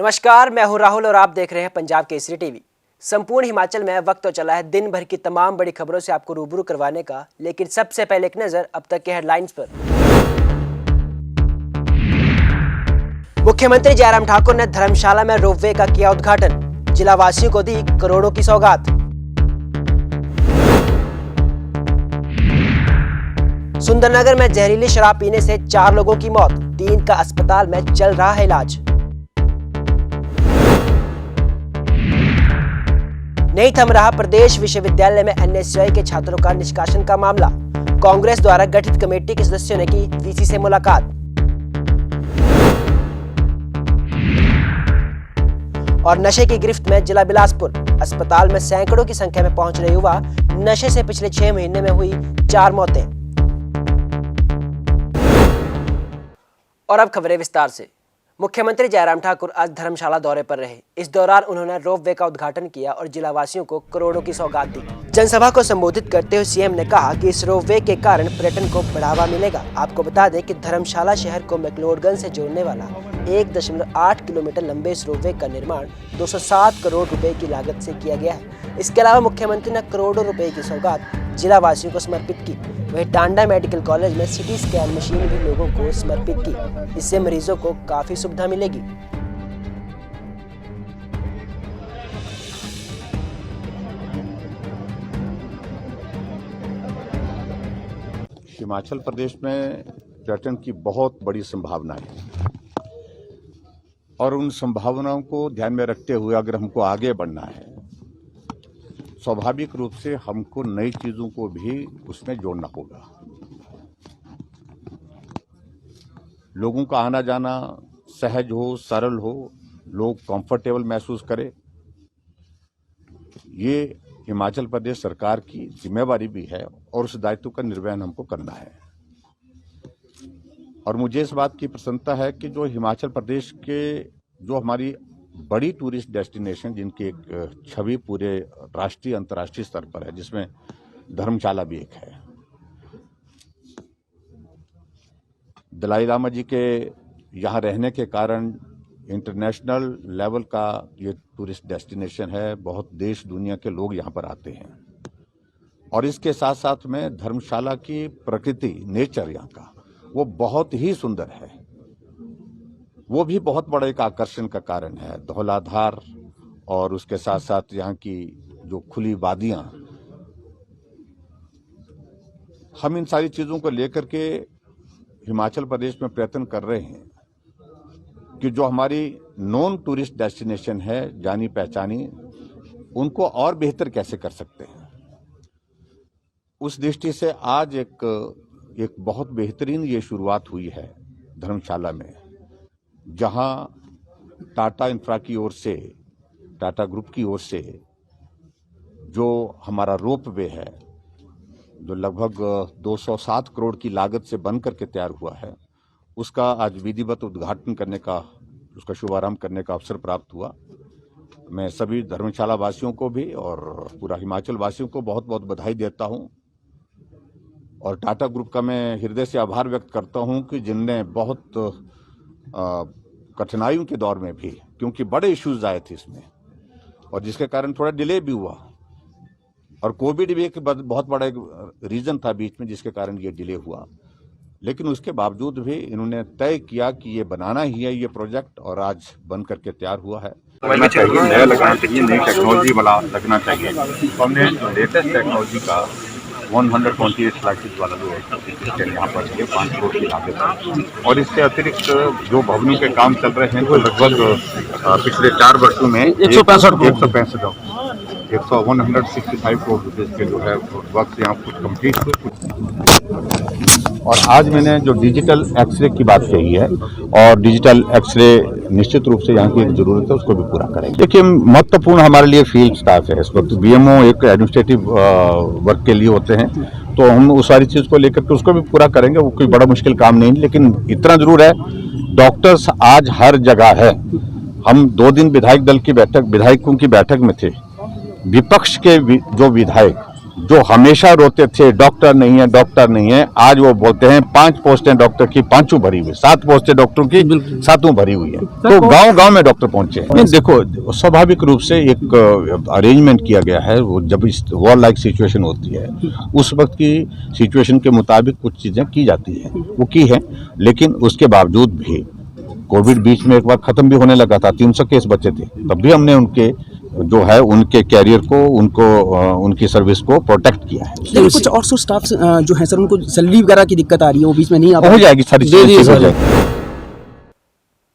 नमस्कार, मैं हूं राहुल और आप देख रहे हैं पंजाब केसरी टीवी। संपूर्ण हिमाचल में वक्त तो चला है दिन भर की तमाम बड़ी खबरों से आपको रूबरू करवाने का, लेकिन सबसे पहले एक नजर अब तक के हेडलाइंस पर। मुख्यमंत्री जयराम ठाकुर ने धर्मशाला में रोपवे का किया उद्घाटन, जिला वासियों को दी करोड़ों की सौगात। सुंदरनगर में जहरीली शराब पीने से 4 लोगों की मौत, 3 का अस्पताल में चल रहा है इलाज। नहीं थम रहा प्रदेश विश्वविद्यालय में एनएसयूआई के छात्रों का निष्कासन का मामला, कांग्रेस द्वारा गठित कमेटी के सदस्यों ने की वीसी से मुलाकात। और नशे की गिरफ्त में जिला बिलासपुर, अस्पताल में सैकड़ों की संख्या में पहुंच रहे युवा, नशे से पिछले 6 महीने में हुई 4 मौतें। और अब खबरें विस्तार से। मुख्यमंत्री जयराम ठाकुर आज धर्मशाला दौरे पर रहे। इस दौरान उन्होंने रोपवे का उद्घाटन किया और जिलावासियों को करोड़ों की सौगात दी। जनसभा को संबोधित करते हुए सीएम ने कहा कि इस रोपवे के कारण पर्यटन को बढ़ावा मिलेगा। आपको बता दें कि धर्मशाला शहर को मैक्लोडगंज से जोड़ने वाला 1.8 किलोमीटर लंबे इस रोपवे का निर्माण 207 करोड़ रुपए की लागत से किया गया है। इसके अलावा मुख्यमंत्री ने करोड़ों रुपए की सौगात जिला वासियों को समर्पित की। वहीं टांडा मेडिकल कॉलेज में सिटी स्कैन मशीन भी लोगों को समर्पित की। इससे मरीजों को काफी सुविधा मिलेगी। हिमाचल प्रदेश में पर्यटन की बहुत बड़ी संभावना है और उन संभावनाओं को ध्यान में रखते हुए अगर हमको आगे बढ़ना है, स्वाभाविक रूप से हमको नई चीजों को भी उसमें जोड़ना होगा। लोगों का आना जाना सहज हो, सरल हो, लोग कंफर्टेबल महसूस करें, ये हिमाचल प्रदेश सरकार की जिम्मेवारी भी है और उस दायित्व का निर्वहन हमको करना है। और मुझे इस बात की प्रसन्नता है कि जो हिमाचल प्रदेश के जो हमारी बड़ी टूरिस्ट डेस्टिनेशन जिनकी एक छवि पूरे राष्ट्रीय अंतर्राष्ट्रीय स्तर पर है, जिसमें धर्मशाला भी एक है। दलाई लामा जी के यहाँ रहने के कारण इंटरनेशनल लेवल का ये टूरिस्ट डेस्टिनेशन है। बहुत देश दुनिया के लोग यहाँ पर आते हैं और इसके साथ साथ में धर्मशाला की प्रकृति, नेचर यहाँ का वो बहुत ही सुंदर है। वो भी बहुत बड़ा एक आकर्षण का कारण है। धौलाधार और उसके साथ साथ यहाँ की जो खुली वादियाँ, हम इन सारी चीज़ों को लेकर के हिमाचल प्रदेश में प्रयत्न कर रहे हैं कि जो हमारी नॉन टूरिस्ट डेस्टिनेशन है, जानी पहचानी, उनको और बेहतर कैसे कर सकते हैं। उस दृष्टि से आज एक बहुत बेहतरीन ये शुरुआत हुई है धर्मशाला में, जहां टाटा इंफ्रा की ओर से, टाटा ग्रुप की ओर से जो हमारा रोपवे है, जो लगभग 207 करोड़ की लागत से बन करके तैयार हुआ है, उसका आज विधिवत उद्घाटन करने का, उसका शुभारंभ करने का अवसर प्राप्त हुआ। मैं सभी धर्मशाला वासियों को भी और पूरा हिमाचल वासियों को बहुत बहुत बधाई देता हूं और टाटा ग्रुप का मैं हृदय से आभार व्यक्त करता हूं कि जिनने बहुत कठिनाइयों के दौर में भी, क्योंकि बड़े इश्यूज आए थे इसमें और जिसके कारण थोड़ा डिले भी हुआ, और कोविड भी एक बहुत बड़ा एक रीजन था बीच में जिसके कारण ये डिले हुआ, लेकिन उसके बावजूद भी इन्होंने तय किया कि ये बनाना ही है ये प्रोजेक्ट, और आज बन करके तैयार हुआ है। लगना चाहिए, नया लगना चाहिए, नई टेक्नोलॉजी वाला लगना चाहिए। तो हमने लेटेस्ट टेक्नोलॉजी का 128 लाख वाला जो सिस्टम यहाँ पर है, 5 करोड़ की लागत है। और इसके अतिरिक्त जो भवनों के काम चल रहे हैं, तो लगभग पिछले 4 वर्षों में 165 करोड़ रुपये के जो है वर्क यहाँ कुछ कम्प्लीट हुए। और आज मैंने जो डिजिटल एक्सरे की बात कही है, और डिजिटल एक्सरे निश्चित रूप से यहाँ की एक जरूरत है, उसको भी पूरा करेंगे। देखिए, महत्वपूर्ण हमारे लिए फील्ड स्टाफ है। इस वक्त बीएमओ एक एडमिनिस्ट्रेटिव वर्क के लिए होते हैं, तो हम उस सारी चीज़ को लेकर के उसको भी पूरा करेंगे। वो कोई बड़ा मुश्किल काम नहीं, लेकिन इतना जरूर है, डॉक्टर्स आज हर जगह है। हम 2 दिन विधायकों की बैठक में थे, विपक्ष के जो विधायक जो हमेशा रोते थे डॉक्टर नहीं है डॉक्टर नहीं है, आज वो बोलते हैं 5 पोस्टें डॉक्टर की 5 भरी हुई, 7 पोस्टें डॉक्टर की 7 भरी हुई है। तो गांव गांव में डॉक्टर पहुंचे हैं। नहीं, देखो स्वाभाविक रूप से एक अरेंजमेंट किया गया है। वो जब इस वॉर लाइक सिचुएशन होती है उस वक्त की सिचुएशन के मुताबिक कुछ चीजें की जाती है, वो की है। लेकिन उसके बावजूद भी कोविड बीच में एक बार खत्म भी होने लगा था, 300 केस बचे थे, तब भी हमने उनके जो है उनके कैरियर को, उनको उनकी सर्विस को प्रोटेक्ट किया है। लेकिन कुछ और स्टाफ जो है सर, उनको सैलरी वगैरह की दिक्कत आ रही है, वो बीच में नहीं आ हो जाएगी, सारी चीजें हो जाएगी।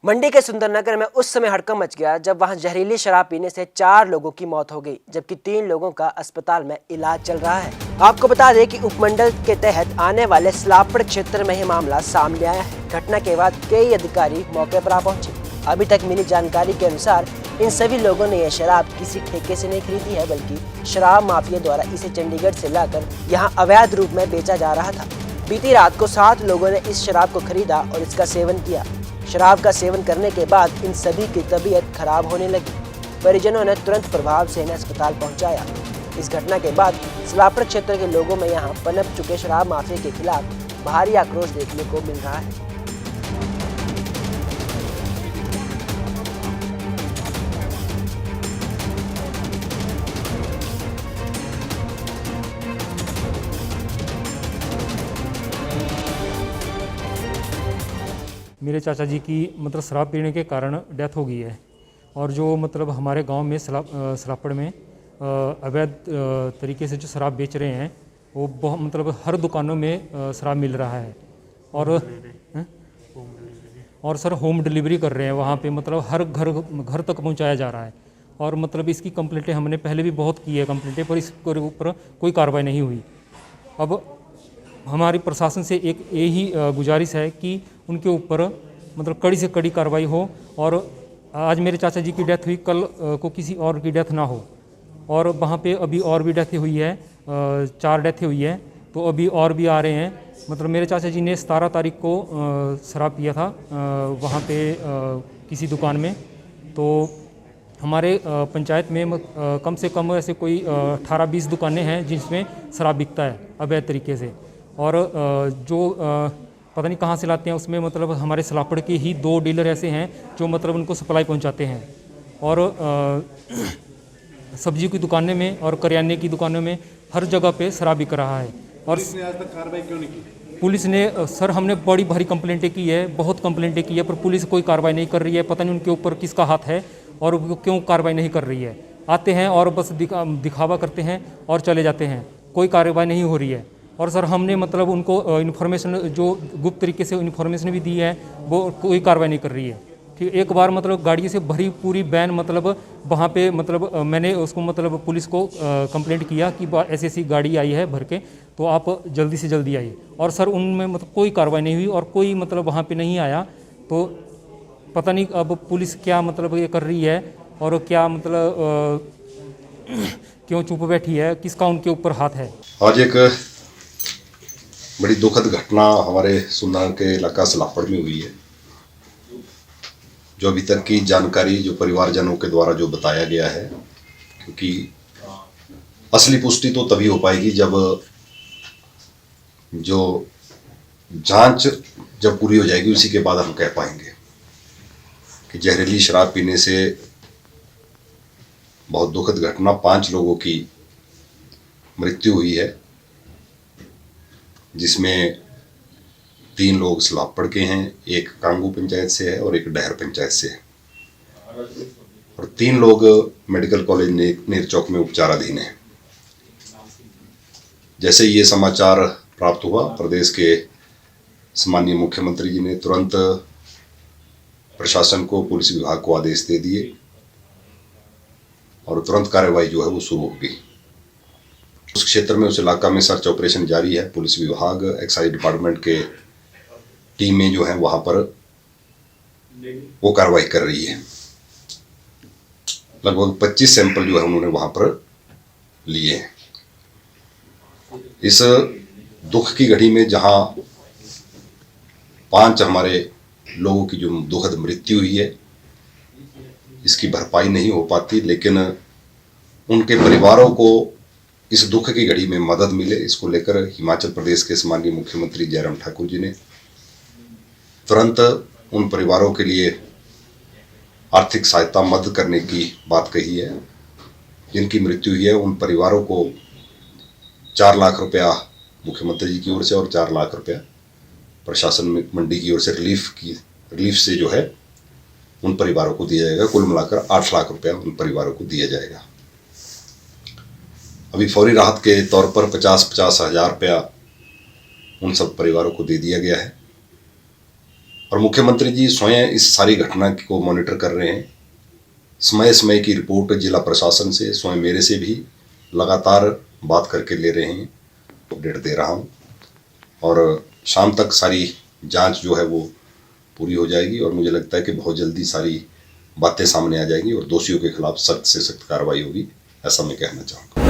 मंडी के सुंदरनगर में उस समय हड़कंप मच गया जब वहां जहरीली शराब पीने से 4 लोगों की मौत हो गई, जबकि 3 लोगों का अस्पताल में इलाज चल रहा है। आपको बता दें कि उपमंडल के तहत आने वाले सलापड़ क्षेत्र में यह मामला सामने आया है। घटना के बाद कई अधिकारी मौके पर आ पहुंचे। अभी तक मिली जानकारी के अनुसार इन सभी लोगों ने यह शराब किसी ठेके से नहीं खरीदी है, बल्कि शराब माफिया द्वारा इसे चंडीगढ़ से लाकर यहां अवैध रूप में बेचा जा रहा था। बीती रात को 7 लोगों ने इस शराब को खरीदा और इसका सेवन किया। शराब का सेवन करने के बाद इन सभी की तबीयत खराब होने लगी। परिजनों ने तुरंत प्रभाव से इन्हें अस्पताल पहुंचाया। इस घटना के बाद सलापड़ क्षेत्र के लोगों में यहां पनप चुके शराब माफिया के खिलाफ भारी आक्रोश देखने को मिल रहा है। मेरे चाचा जी की मतलब शराब पीने के कारण डेथ हो गई है। और जो मतलब हमारे गांव में सलापड़ में अवैध तरीके से जो शराब बेच रहे हैं, वो बहुत मतलब हर दुकानों में शराब मिल रहा है। और सर होम डिलीवरी कर रहे हैं वहाँ पे, मतलब हर घर तक पहुँचाया जा रहा है। और मतलब इसकी कंप्लेंटें हमने पहले भी बहुत की है कंप्लेंटें, पर इसके ऊपर कोई कार्रवाई नहीं हुई। अब हमारी प्रशासन से एक यही गुजारिश है कि उनके ऊपर मतलब कड़ी से कड़ी कार्रवाई हो। और आज मेरे चाचा जी की डेथ हुई, कल को किसी और की डेथ ना हो। और वहाँ पे अभी और भी डेथें हुई है, 4 डेथें हुई है, तो अभी और भी आ रहे हैं। मतलब मेरे चाचा जी ने 17 तारीख को शराब पिया था वहाँ पे किसी दुकान में। तो हमारे पंचायत में कम से कम ऐसे कोई 18-20 दुकानें हैं जिसमें शराब बिकता है अवैध तरीके से। और जो पता नहीं कहाँ से लाते हैं, उसमें मतलब हमारे सलापड़ के ही 2 डीलर ऐसे हैं जो मतलब उनको सप्लाई पहुंचाते हैं। और सब्जी की दुकानें में और करियाने की दुकानों में हर जगह पे शराब बिक रहा है। और पुलिस ने आज तक कार्रवाई क्यों नहीं की? पुलिस ने सर, हमने बड़ी भारी कंप्लेंटें की है, बहुत कंप्लेंटें की है, पर पुलिस कोई कार्रवाई नहीं कर रही है। पता नहीं उनके ऊपर किसका हाथ है और वो क्यों कार्रवाई नहीं कर रही है। आते हैं और बस दिखावा करते हैं और चले जाते हैं, कोई कार्रवाई नहीं हो रही है। और सर हमने मतलब उनको इन्फॉर्मेशन जो गुप्त तरीके से इन्फॉर्मेशन भी दी है, वो कोई कार्रवाई नहीं कर रही है। ठीक, एक बार मतलब गाड़ी से भरी पूरी वैन मतलब वहाँ पे मतलब मैंने उसको मतलब पुलिस को कंप्लेंट किया कि ऐसी गाड़ी आई है भर के, तो आप जल्दी से जल्दी आइए। और सर उनमें मतलब कोई कार्रवाई नहीं हुई और कोई मतलब वहाँ पे नहीं आया। तो पता नहीं अब पुलिस क्या मतलब ये कर रही है और क्या मतलब क्यों चुप बैठी है, किसका उनके ऊपर हाथ है। आज एक बड़ी दुखद घटना हमारे सुंदर के इलाका सलापड़ में हुई है। जो अभी तक की जानकारी जो परिवारजनों के द्वारा जो बताया गया है, क्योंकि असली पुष्टि तो तभी हो पाएगी जब जो जांच जब पूरी हो जाएगी, उसी के बाद हम कह पाएंगे कि जहरीली शराब पीने से बहुत दुखद घटना 5 लोगों की मृत्यु हुई है, जिसमें 3 लोग सलापड़ के हैं, एक कांगू पंचायत से है और एक डहर पंचायत से है। और 3 लोग मेडिकल कॉलेज नेरचौक में उपचाराधीन हैं। जैसे ये समाचार प्राप्त हुआ, प्रदेश के सम्माननीय मुख्यमंत्री जी ने तुरंत प्रशासन को, पुलिस विभाग को आदेश दे दिए और तुरंत कार्रवाई जो है वो शुरू हो गई। उस क्षेत्र में, उस इलाका में सर्च ऑपरेशन जारी है। पुलिस विभाग, एक्साइज डिपार्टमेंट के टीमें जो है वहां पर वो कार्रवाई कर रही है। लगभग 25 सैंपल जो है उन्होंने वहां पर लिए हैं। इस दुख की घड़ी में जहां 5 हमारे लोगों की जो दुखद मृत्यु हुई है, इसकी भरपाई नहीं हो पाती, लेकिन उनके परिवारों को इस दुख की घड़ी में मदद मिले, इसको लेकर हिमाचल प्रदेश के सम्माननीय मुख्यमंत्री जयराम ठाकुर जी ने तुरंत उन परिवारों के लिए आर्थिक सहायता मदद करने की बात कही है। जिनकी मृत्यु हुई है उन परिवारों को 4 लाख रुपया मुख्यमंत्री जी की ओर से और 4 लाख रुपया प्रशासन मंडी की ओर से रिलीफ से जो है उन परिवारों को दिया जाएगा। कुल मिलाकर 8 लाख रुपया उन परिवारों को दिया जाएगा। अभी फौरी राहत के तौर पर 50-50 हजार रुपया उन सब परिवारों को दे दिया गया है और मुख्यमंत्री जी स्वयं इस सारी घटना को मॉनिटर कर रहे हैं। समय समय की रिपोर्ट जिला प्रशासन से, स्वयं मेरे से भी लगातार बात करके ले रहे हैं, अपडेट दे रहा हूं और शाम तक सारी जांच जो है वो पूरी हो जाएगी और मुझे लगता है कि बहुत जल्दी सारी बातें सामने आ जाएंगी और दोषियों के खिलाफ सख्त से सख्त कार्रवाई होगी, ऐसा मैं कहना चाहूँगा।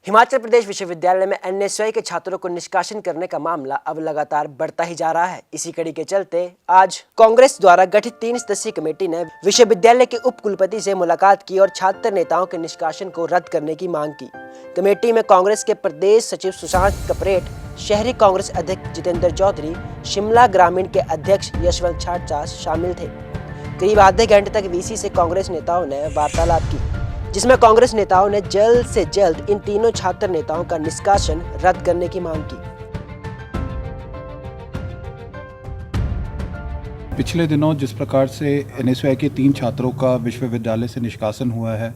हिमाचल प्रदेश विश्वविद्यालय में एनएसयूआई के छात्रों को निष्कासन करने का मामला अब लगातार बढ़ता ही जा रहा है। इसी कड़ी के चलते आज कांग्रेस द्वारा गठित 3 सदस्यीय कमेटी ने विश्वविद्यालय के उप कुलपति से मुलाकात की और छात्र नेताओं के निष्कासन को रद्द करने की मांग की। कमेटी में कांग्रेस के प्रदेश सचिव सुशांत कपरेट, शहरी कांग्रेस अध्यक्ष जितेंद्र चौधरी, शिमला ग्रामीण के अध्यक्ष यशवंत छाटचा शामिल थे। करीब आधे घंटे तक वीसी से कांग्रेस नेताओं ने वार्तालाप की, जिसमें कांग्रेस नेताओं ने जल्द से जल्द इन तीनों छात्र नेताओं का निष्कासन रद्द करने की मांग की। पिछले दिनों जिस प्रकार से एनएसयूआई के 3 छात्रों का विश्वविद्यालय से निष्कासन हुआ है,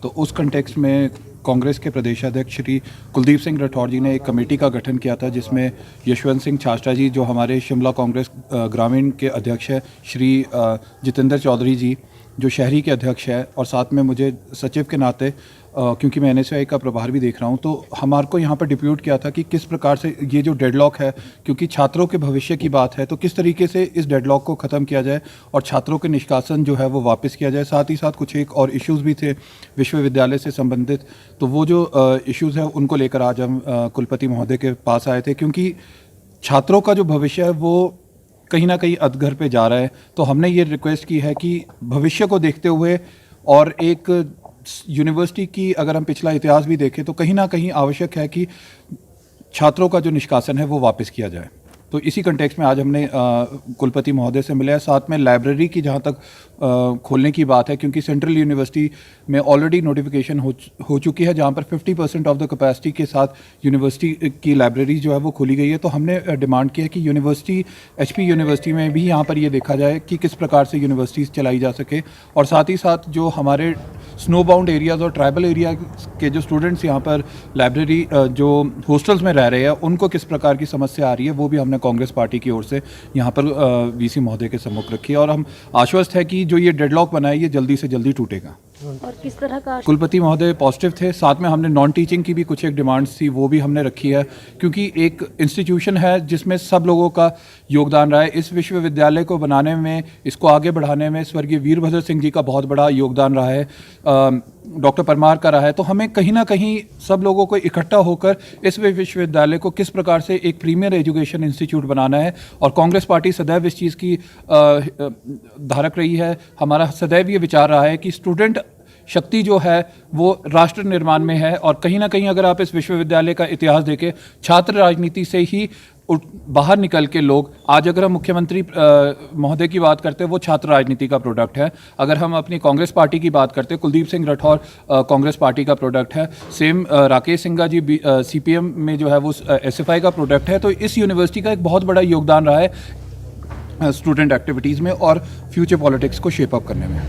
तो उस कंटेक्स्ट में कांग्रेस के प्रदेशाध्यक्ष श्री कुलदीप सिंह राठौर जी ने एक कमेटी का गठन किया था, जिसमें यशवंत सिंह छाटचा जी जो हमारे शिमला कांग्रेस ग्रामीण के अध्यक्ष हैं, श्री जितेंद्र चौधरी जी जो शहरी के अध्यक्ष है, और साथ में मुझे सचिव के नाते क्योंकि मैं एनएसयूआई का प्रभार भी देख रहा हूं, तो हमारे को यहाँ पर डिप्यूट किया था कि किस प्रकार से ये जो डेडलॉक है, क्योंकि छात्रों के भविष्य की बात है, तो किस तरीके से इस डेडलॉक को ख़त्म किया जाए और छात्रों के निष्कासन जो है वो वापस किया जाए। साथ ही साथ कुछ एक और इश्यूज़ भी थे विश्वविद्यालय से संबंधित, तो वो जो इश्यूज़ है उनको लेकर आज हम कुलपति महोदय के पास आए थे, क्योंकि छात्रों का जो भविष्य है वो कहीं ना कहीं अधगर पे जा रहा है। तो हमने ये रिक्वेस्ट की है कि भविष्य को देखते हुए और एक यूनिवर्सिटी की अगर हम पिछला इतिहास भी देखें तो कहीं ना कहीं आवश्यक है कि छात्रों का जो निष्कासन है वो वापस किया जाए। तो इसी कंटेक्स्ट में आज हमने कुलपति महोदय से मिले हैं। साथ में लाइब्रेरी की जहाँ तक खोलने की बात है, क्योंकि सेंट्रल यूनिवर्सिटी में ऑलरेडी नोटिफिकेशन हो चुकी है, जहाँ पर 50% ऑफ द कैपेसिटी के साथ यूनिवर्सिटी की लाइब्रेरी जो है वो खोली गई है। तो हमने डिमांड की है कि यूनिवर्सिटी एचपी यूनिवर्सिटी में भी यहाँ पर ये देखा जाए कि किस प्रकार से यूनिवर्सिटीज़ चलाई जा सके, और साथ ही साथ जो हमारे स्नो बाउंड एरियाज़ और ट्राइबल एरिया के जो स्टूडेंट्स यहाँ पर लाइब्रेरी जो हॉस्टल्स में रह रहे हैं उनको किस प्रकार की समस्या आ रही है, वो भी हमने कांग्रेस पार्टी की ओर से यहाँ पर वीसी महोदय के सम्मुख रखी है। और हम आश्वस्त है कि जो ये डेडलॉक बना है ये जल्दी से जल्दी टूटेगा। और किस तरह का कुलपति महोदय पॉजिटिव थे। साथ में हमने नॉन टीचिंग की भी कुछ एक डिमांड्स थी, वो भी हमने रखी है, क्योंकि एक इंस्टीट्यूशन है जिसमें सब लोगों का योगदान रहा है। इस विश्वविद्यालय को बनाने में, इसको आगे बढ़ाने में स्वर्गीय वीरभद्र सिंह जी का बहुत बड़ा योगदान रहा है, डॉक्टर परमार का रहा है। तो हमें कहीं ना कहीं सब लोगों को इकट्ठा होकर इस विश्वविद्यालय को किस प्रकार से एक प्रीमियर एजुकेशन इंस्टीट्यूट बनाना है, और कांग्रेस पार्टी सदैव इस चीज़ की धारक रही है। हमारा सदैव ये विचार रहा है कि स्टूडेंट शक्ति जो है वो राष्ट्र निर्माण में है, और कहीं ना कहीं अगर आप इस विश्वविद्यालय का इतिहास देखें, छात्र राजनीति से ही बाहर निकल के लोग आज, अगर हम मुख्यमंत्री महोदय की बात करते हैं वो छात्र राजनीति का प्रोडक्ट है, अगर हम अपनी कांग्रेस पार्टी की बात करते हैं कुलदीप सिंह राठौर कांग्रेस पार्टी का प्रोडक्ट है, सेम राकेश सिंघा जी सीपीएम में जो है वो एसएफआई का प्रोडक्ट है। तो इस यूनिवर्सिटी का एक बहुत बड़ा योगदान रहा है स्टूडेंट एक्टिविटीज़ में और फ्यूचर पॉलिटिक्स को शेप अप करने में।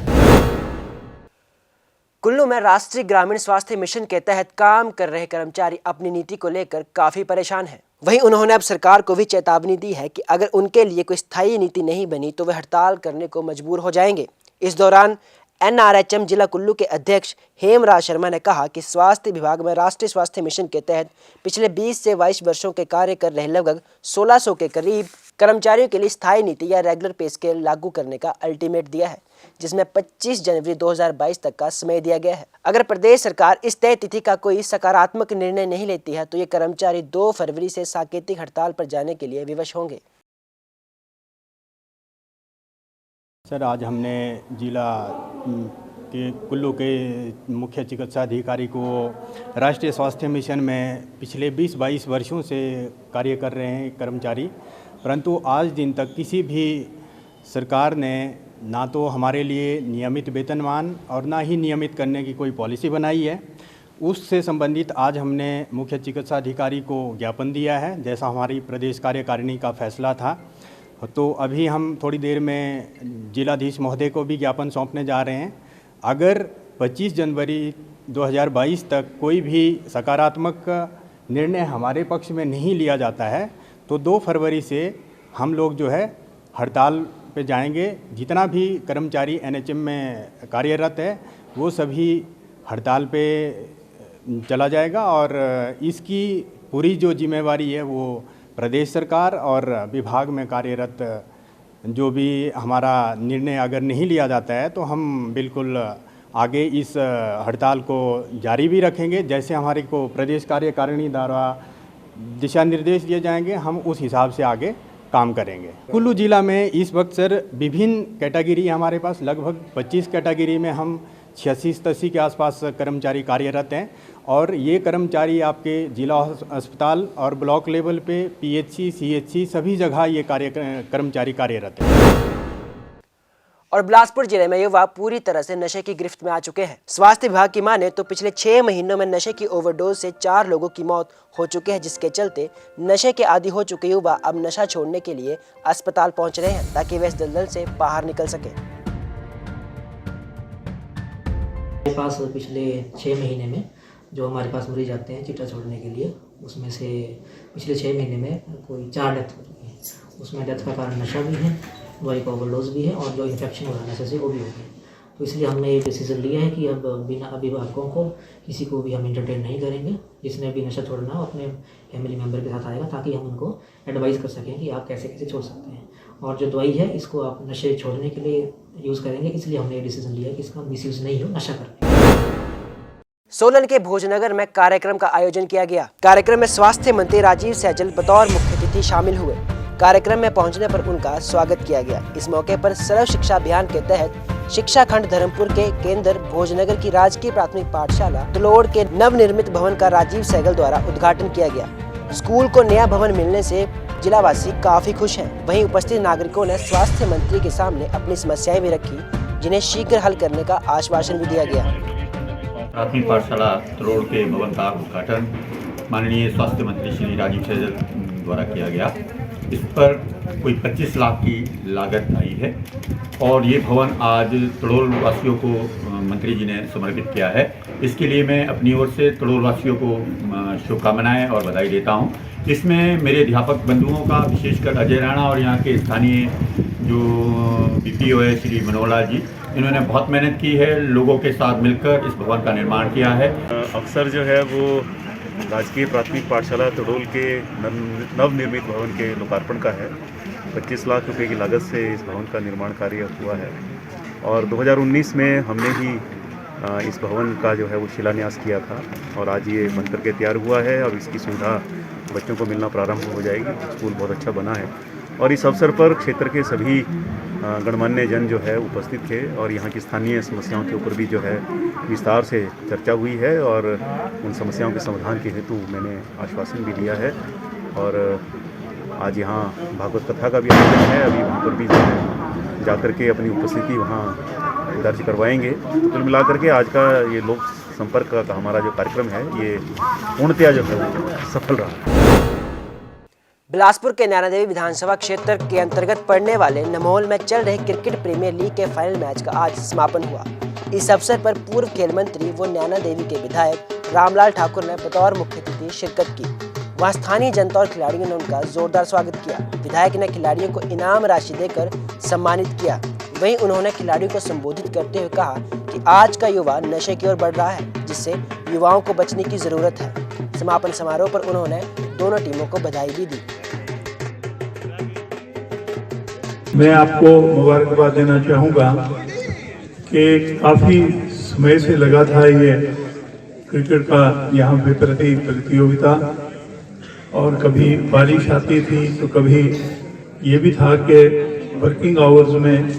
कुल्लू में राष्ट्रीय ग्रामीण स्वास्थ्य मिशन के तहत काम कर रहे कर्मचारी अपनी नीति को लेकर काफी परेशान हैं। वहीं उन्होंने अब सरकार को भी चेतावनी दी है कि अगर उनके लिए कोई स्थायी नीति नहीं बनी तो वे हड़ताल करने को मजबूर हो जाएंगे। इस दौरान एनआरएचएम जिला कुल्लू के अध्यक्ष हेमराज शर्मा ने कहा कि स्वास्थ्य विभाग में राष्ट्रीय स्वास्थ्य मिशन के तहत पिछले 20 से 22 वर्षों के कार्य कर रहे लगभग 1600 के करीब कर्मचारियों के लिए स्थायी नीति या रेगुलर पे स्केल लागू करने का अल्टीमेट दिया है, जिसमें 25 जनवरी 2022 तक का समय दिया गया है। अगर प्रदेश सरकार इस तय तिथि का कोई सकारात्मक निर्णय नहीं लेती है तो ये कर्मचारी 2 फरवरी से सांकेतिक हड़ताल पर जाने के लिए विवश होंगे। सर, आज हमने जिला कि कुल्लू के मुख्य चिकित्सा अधिकारी को राष्ट्रीय स्वास्थ्य मिशन में पिछले 20-22 वर्षों से कार्य कर रहे हैं कर्मचारी, परंतु आज दिन तक किसी भी सरकार ने ना तो हमारे लिए नियमित वेतनमान और ना ही नियमित करने की कोई पॉलिसी बनाई है। उससे संबंधित आज हमने मुख्य चिकित्सा अधिकारी को ज्ञापन दिया है, जैसा हमारी प्रदेश कार्यकारिणी का फैसला था। तो अभी हम थोड़ी देर में जिलाधीश महोदय को भी ज्ञापन सौंपने जा रहे हैं। अगर 25 जनवरी 2022 तक कोई भी सकारात्मक निर्णय हमारे पक्ष में नहीं लिया जाता है तो 2 फरवरी से हम लोग जो है हड़ताल पे जाएंगे। जितना भी कर्मचारी एनएचएम में कार्यरत है वो सभी हड़ताल पे चला जाएगा और इसकी पूरी जो जिम्मेवारी है वो प्रदेश सरकार और विभाग में कार्यरत जो भी हमारा निर्णय अगर नहीं लिया जाता है तो हम बिल्कुल आगे इस हड़ताल को जारी भी रखेंगे। जैसे हमारे को प्रदेश कार्यकारिणी द्वारा दिशा निर्देश दिए जाएंगे हम उस हिसाब से आगे काम करेंगे। कुल्लू जिला में इस वक्त सर विभिन्न कैटेगरी हमारे पास लगभग 25 कैटेगरी में हम 86-87 के आसपास कर्मचारी कार्यरत हैं और ये कर्मचारी आपके जिला अस्पताल और ब्लॉक लेवल पे पीएचसी, सीएचसी सभी जगह ये कर्मचारी कार्यरत हैं। और बिलासपुर जिले में युवा पूरी तरह से नशे की गिरफ्त में आ चुके हैं। स्वास्थ्य विभाग की माने तो पिछले 6 महीनों में नशे की ओवरडोज से 4 लोगों की मौत हो चुकी है, जिसके चलते नशे के आदी हो चुके युवा अब नशा छोड़ने के लिए अस्पताल पहुंच रहे हैं ताकि वे इस दलदल से बाहर निकल सके। हमारे पास पिछले 6 महीने में जो हमारे पास मरीज आते हैं चिट्टा छोड़ने के लिए, उसमें से पिछले 6 महीने में कोई 4 डेथ हो चुकी है। उसमें डेथ का कारण नशा भी है, दवाई का ओवरडोज भी है और जो इन्फेक्शन हो रहा है नशे से वो भी हो गया। तो इसलिए हमने ये डिसीजन लिया है कि अब बिना अभिभावकों को किसी को भी हम इंटरटेन नहीं करेंगे। जिसने भी नशा छोड़ना हो अपने फैमिली मेम्बर के साथ आएगा ताकि हम उनको एडवाइस कर सकें कि आप कैसे कैसे छोड़ सकते हैं। और जो दवाई है इसको आप नशे छोड़ने के लिए यूज़ करेंगे, इसलिए हमने ये डिसीजन लिया है कि इसका मिसयूज़ नहीं हो नशा करने। सोलन के भोजनगर में कार्यक्रम का आयोजन किया गया। कार्यक्रम में स्वास्थ्य मंत्री राजीव सैजल बतौर मुख्य अतिथि शामिल हुए। कार्यक्रम में पहुंचने पर उनका स्वागत किया गया। इस मौके पर सर्व शिक्षा अभियान के तहत शिक्षा खंड धर्मपुर के केंद्र भोजनगर की राजकीय प्राथमिक पाठशाला तलोड़ के नवनिर्मित भवन का राजीव सैगल द्वारा उद्घाटन किया गया। स्कूल को नया भवन मिलने से जिलावासी काफी खुश हैं। वहीं उपस्थित नागरिकों ने स्वास्थ्य मंत्री के सामने अपनी समस्याएं भी रखी, जिन्हें शीघ्र हल करने का आश्वासन भी दिया गया। प्राथमिक पाठशाला तलोड़ के भवन का उद्घाटन माननीय स्वास्थ्य मंत्री श्री राजीव सैजल द्वारा किया गया। इस पर कोई 25 लाख की लागत आई है और ये भवन आज तड़ोल वासियों को मंत्री जी ने समर्पित किया है। इसके लिए मैं अपनी ओर से तड़ोल वासियों को शुभकामनाएं और बधाई देता हूं। इसमें मेरे अध्यापक बंधुओं का, विशेषकर अजय राणा और यहाँ के स्थानीय जो बीपीओ है श्री मनोहर लाल जी, इन्होंने बहुत मेहनत की है। लोगों के साथ मिलकर इस भवन का निर्माण किया है। अवसर जो है वो राजकीय प्राथमिक पाठशाला तड़ोल के नवनिर्मित भवन के लोकार्पण का है। 25 लाख रुपए की लागत से इस भवन का निर्माण कार्य हुआ है और 2019 में हमने ही इस भवन का जो है वो शिलान्यास किया था और आज ये बनकर के तैयार हुआ है और इसकी सुविधा बच्चों को मिलना प्रारंभ हो जाएगी। स्कूल बहुत अच्छा बना है और इस अवसर पर क्षेत्र के सभी गणमान्य जन जो है उपस्थित थे और यहाँ की स्थानीय समस्याओं के ऊपर भी जो है विस्तार से चर्चा हुई है और उन समस्याओं के समाधान के हेतु मैंने आश्वासन भी दिया है। और आज यहाँ भागवत कथा का भी आयोजन है, अभी वहाँ पर भी जो है जाकर के अपनी उपस्थिति वहाँ दर्ज करवाएंगे। कुल मिला करके आज का ये लोक संपर्क का हमारा जो कार्यक्रम है ये पूर्णतया जो है सफल रहा। बिलासपुर के नैना देवी विधानसभा क्षेत्र के अंतर्गत पड़ने वाले नमोल में चल रहे क्रिकेट प्रीमियर लीग के फाइनल मैच का आज समापन हुआ। इस अवसर पर पूर्व खेल मंत्री व नैना देवी के विधायक रामलाल ठाकुर ने बतौर मुख्य अतिथि शिरकत की। वहां स्थानीय जनता और खिलाड़ियों ने उनका जोरदार स्वागत किया। विधायक ने खिलाड़ियों को इनाम राशि देकर सम्मानित किया। वहीं उन्होंने खिलाड़ियों को संबोधित करते हुए कहा कि आज का युवा नशे की ओर बढ़ रहा है, जिससे युवाओं को बचने की जरूरत है। समापन समारोह पर उन्होंने दोनों टीमों को बधाई भी दी। मैं आपको मुबारकबाद देना चाहूँगा कि काफ़ी समय से लगा था ये क्रिकेट का यहाँ पे प्रतियोगिता और कभी बारिश आती थी तो कभी ये भी था कि वर्किंग आवर्स में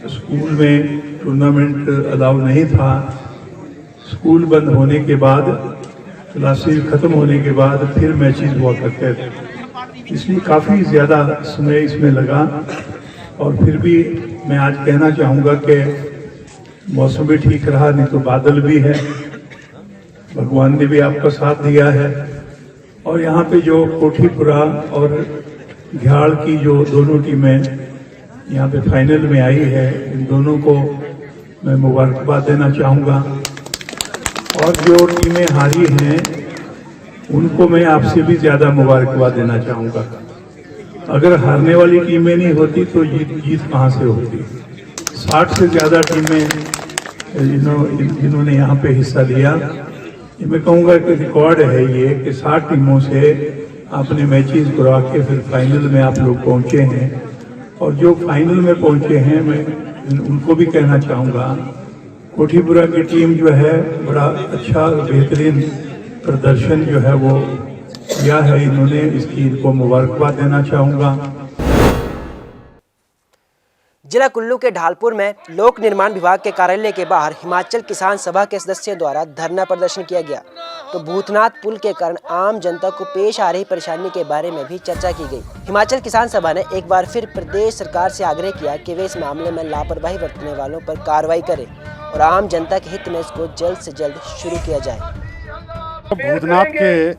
स्कूल में टूर्नामेंट अलाउ नहीं था। स्कूल बंद होने के बाद, क्लासेस खत्म होने के बाद फिर मैचेस हुआ करते थे, इसलिए काफ़ी ज़्यादा समय इसमें लगा। और फिर भी मैं आज कहना चाहूँगा कि मौसम भी ठीक रहा, नहीं तो बादल भी है, भगवान ने भी आपका साथ दिया है। और यहाँ पे जो कोठीपुरा और घ्याड़ की जो दोनों टीमें यहाँ पे फाइनल में आई है, इन दोनों को मैं मुबारकबाद देना चाहूँगा। और जो टीमें हारी हैं उनको मैं आपसे भी ज़्यादा मुबारकबाद देना चाहूँगा। अगर हारने वाली टीमें नहीं होती तो जीत कहाँ से होती। 60 से ज़्यादा टीमें जिन्होंने यहाँ पे हिस्सा लिया, ये मैं कहूँगा कि रिकॉर्ड है ये कि 60 टीमों से आपने मैचेस करवा के फिर फाइनल में आप लोग पहुँचे हैं। और जो फाइनल में पहुँचे हैं, मैं उनको भी कहना चाहूँगा, कोठीपुरा की टीम जो है बड़ा अच्छा बेहतरीन प्रदर्शन जो है वो किया है इन्होंने, इसकी इनको मुबारकबाद देना चाहूँगा। जिला कुल्लू के ढालपुर में लोक निर्माण विभाग के कार्यालय के बाहर हिमाचल किसान सभा के सदस्यों द्वारा धरना प्रदर्शन किया गया। तो भूतनाथ पुल के कारण आम जनता को पेश आ रही परेशानी के बारे में भी चर्चा की गई। हिमाचल किसान सभा ने एक बार फिर प्रदेश सरकार से आग्रह किया कि वे इस मामले में लापरवाही बरतने वालों पर कार्रवाई करें और आम जनता के हित में इसको जल्द से जल्द शुरू किया जाए। भूतनाथ के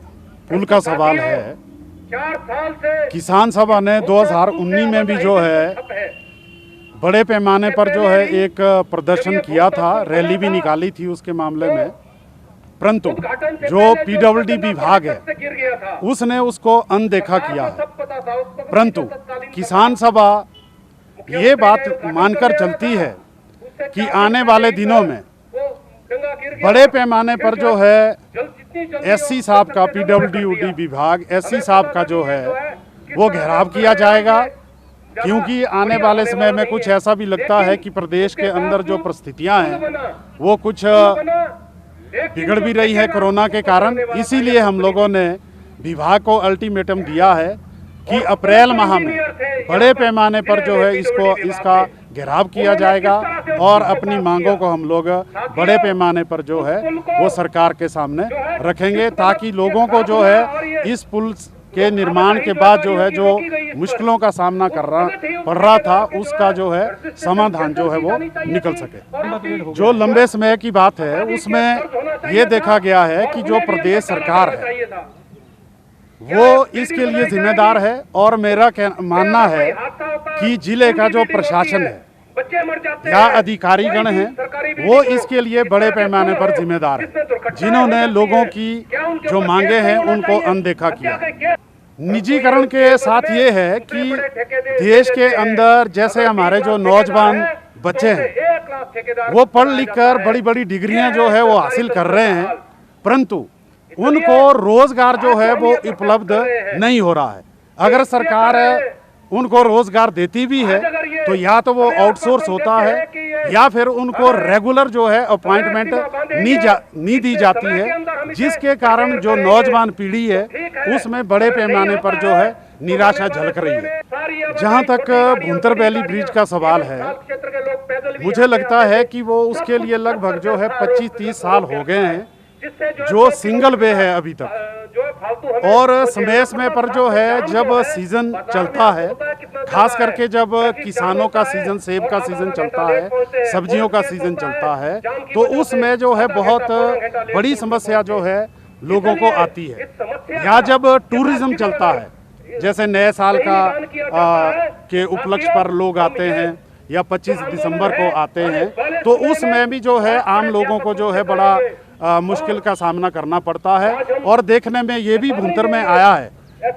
पुल का सवाल है। किसान सभा ने 2019 में भी जो है बड़े पैमाने पर जो है एक प्रदर्शन किया था, रैली भी निकाली थी उसके मामले में, परंतु जो पीडब्ल्यूडी विभाग है उसने उसको अनदेखा किया है। परंतु किसान सभा ये बात मानकर चलती है कि आने वाले दिनों में बड़े पैमाने पर जो है एससी साहब का, पीडब्ल्यूडी विभाग एससी साहब का जो है वो घेराव किया जाएगा, क्योंकि आने वाले समय में कुछ ऐसा भी लगता है कि प्रदेश के अंदर जो परिस्थितियां हैं वो कुछ बिगड़ भी रही है कोरोना के कारण। इसीलिए हम लोगों ने विभाग को अल्टीमेटम दिया है कि अप्रैल माह में बड़े पैमाने पर जो है इसका घेराव किया जाएगा और अपनी मांगों को हम लोग बड़े पैमाने पर जो है वो सरकार के सामने रखेंगे, ताकि लोगों को जो है इस पुल के निर्माण के बाद जो है जो मुश्किलों का सामना पड़ रहा था उसका जो है समाधान जो है वो निकल सके। जो लंबे समय की बात है उसमें ये देखा गया है कि जो प्रदेश सरकार है वो इसके लिए जिम्मेदार है, और मेरा मानना है कि जिले का जो प्रशासन है या अधिकारीगण हैं वो इसके लिए बड़े पैमाने पर जिम्मेदार है, जिन्होंने लोगों की जो मांगे हैं उनको अनदेखा किया। निजीकरण के साथ ये है कि देश के अंदर जैसे हमारे जो नौजवान बच्चे हैं वो पढ़ लिख कर बड़ी बड़ी डिग्रियां जो है वो हासिल कर रहे हैं, परंतु उनको रोजगार जो है वो उपलब्ध नहीं हो रहा है। अगर सरकार उनको रोजगार देती भी है तो या तो वो आउटसोर्स होता है या फिर उनको रेगुलर जो है अपॉइंटमेंट नहीं दी जाती है, जिसके कारण जो नौजवान पीढ़ी है उसमें बड़े पैमाने पर जो है निराशा झलक रही है। जहां तक भुंतर वैली ब्रिज का सवाल है, मुझे लगता है कि वो उसके लिए लगभग जो है 25-30 साल हो गए हैं जो सिंगल वे है अभी तक। और समय पर जो है जब सीजन चलता है, खास करके जब किसानों का सीजन, सेब का सीजन चलता है, सब्जियों का सीजन चलता है, तो उसमें जो है बहुत बड़ी समस्या जो है लोगों को आती है। या जब टूरिज्म चलता है, जैसे नए साल के उपलक्ष्य पर लोग आते हैं या 25 दिसंबर को आते हैं, तो उसमें भी जो है आम लोगों को जो है बड़ा मुश्किल का सामना करना पड़ता है। और देखने में ये भी भुंतर में आया है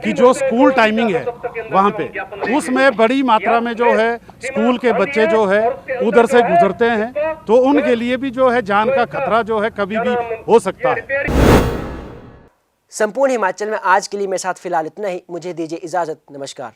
कि जो स्कूल टाइमिंग है वहाँ पे उसमें बड़ी मात्रा में जो है स्कूल के बच्चे जो है उधर से गुजरते हैं, तो उनके लिए भी जो है जान का खतरा जो है कभी भी हो सकता है। संपूर्ण हिमाचल में आज के लिए मेरे साथ फिलहाल इतना ही। मुझे दीजिए इजाजत। नमस्कार।